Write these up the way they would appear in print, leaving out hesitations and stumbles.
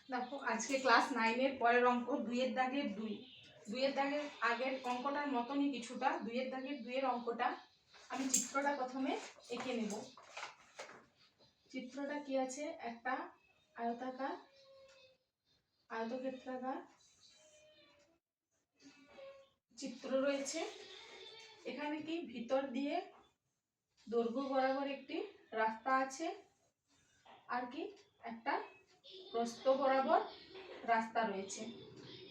দেখো আজকে ক্লাস 9 পরের অঙ্ক 2 দাগের 2। 2 দাগের আগের অঙ্কটার মতনই কিছুটা 2 দাগের 2 অঙ্কটা আমি চিত্রটা প্রথমে এঁকে নেব। চিত্রটা কি আছে, একটা আয়তাকার আয়তক্ষেত্রাকার চিত্র রয়েছে। এখানে কি ভিতর দিয়ে দৈর্ঘ্য বরাবর একটি রাস্তা আছে, আর কি একটা প্রস্থ বরাবর রাস্তা রয়েছে।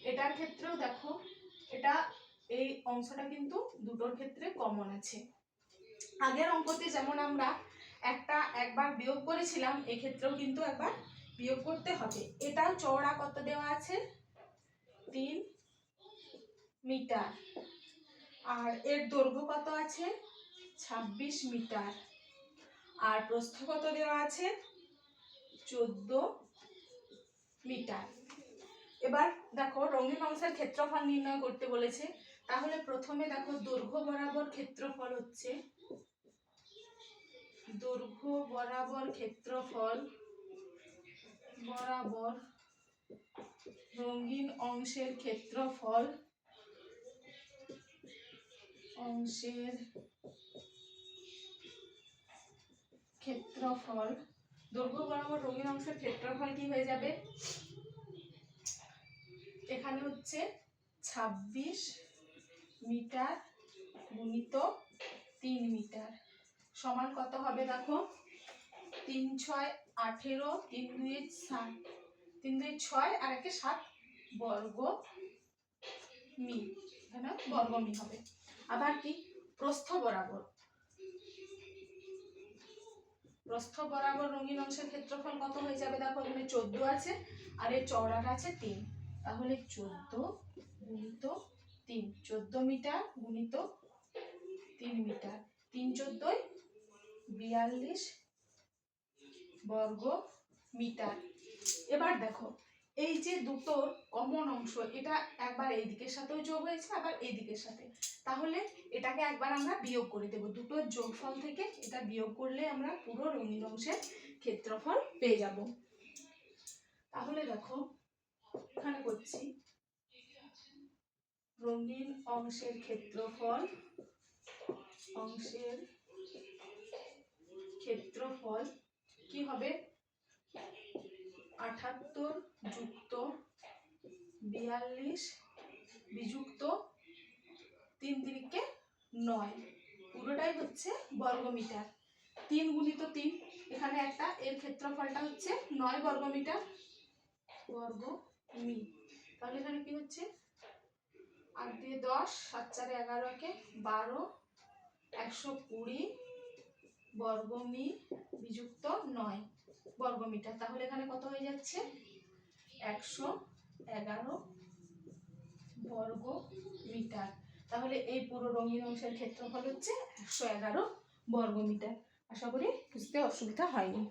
এটার ক্ষেত্রেও দেখো এটা এই অংশটা কিন্তু দুটোর ক্ষেত্রে কমন আছে। আগের অঙ্কতে যেমন আমরা একবার বিয়োগ করেছিলাম, এই ক্ষেত্রেও কিন্তু একবার বিয়োগ করতে হবে। এটাও চওড়া কত দেওয়া আছে, 3 মিটার, আর এর দৈর্ঘ্য কত আছে 26 মিটার, আর প্রস্থ কত দেওয়া আছে 14 মিটার। এবার দেখো রঙিন অংশের ক্ষেত্রফল নির্ণয় করতে বলেছে। তাহলে প্রথমে দেখো দৈর্ঘ্য বরাবর ক্ষেত্রফল হচ্ছে, দৈর্ঘ্য বরাবর ক্ষেত্রফল বরাবর রঙিন অংশের ক্ষেত্রফল দৈর্ঘ্য বরাবর রঙিন অংশের ক্ষেত্রফল কি হয়ে যাবে, এখানে হচ্ছে 26 মিটার গুণিত 3 মিটার সমান কত হবে, দেখো 3 6 18, 3 2 7, 3 2 6 আর 1 7 বর্গ মি, এখানে বর্গ মি হবে। আবার কি প্রস্থ বরাবর রঙিন অংশের ক্ষেত্রফল কত হয়ে যাবে, দেখো এখানে 14 আছে আর এর চওড়াটা আছে 3, তাহলে 14 গুণিত 3, 14 মিটার গুণিত 3 মিটার, 3 14 42 বর্গ মিটার। এবার দেখো এই যে দুটোর কমন অংশ, এটা একবার এই দিকের সাথেও যোগ হয়েছে আবার এই দিকের সাথে, তাহলে এটাকে একবার আমরা বিয়োগ করে দেব। দুটোর যোগফল থেকে এটা বিয়োগ করলে আমরা পুরো রঙিন অংশের ক্ষেত্রফল পেয়ে যাব। তাহলে দেখো এখানে করছি রঙিন অংশের ক্ষেত্রফল কি হবে, 78 যুক্ত 42 বিযুক্ত 3 3 9, পুরোটাই হচ্ছে বর্গমিটার। 3 গুণিত 3, এখানে একটা এর ক্ষেত্রফলটা হচ্ছে 9 বর্গমিটার বর্গ মি, তাহলে এখানে কি হচ্ছে 8 দিয়ে 10, 7 4 11 12 120 বর্গ মি বিযুক্ত 9 বর্গমিটার, তাহলে এখানে কত হয়ে যাচ্ছে 111 বর্গ মিটার। তাহলে এই পুরো রঙিন অংশের ক্ষেত্রফল হচ্ছে 111 বর্গ মিটার। আশা করি বুঝতে অসুবিধা হয়নি।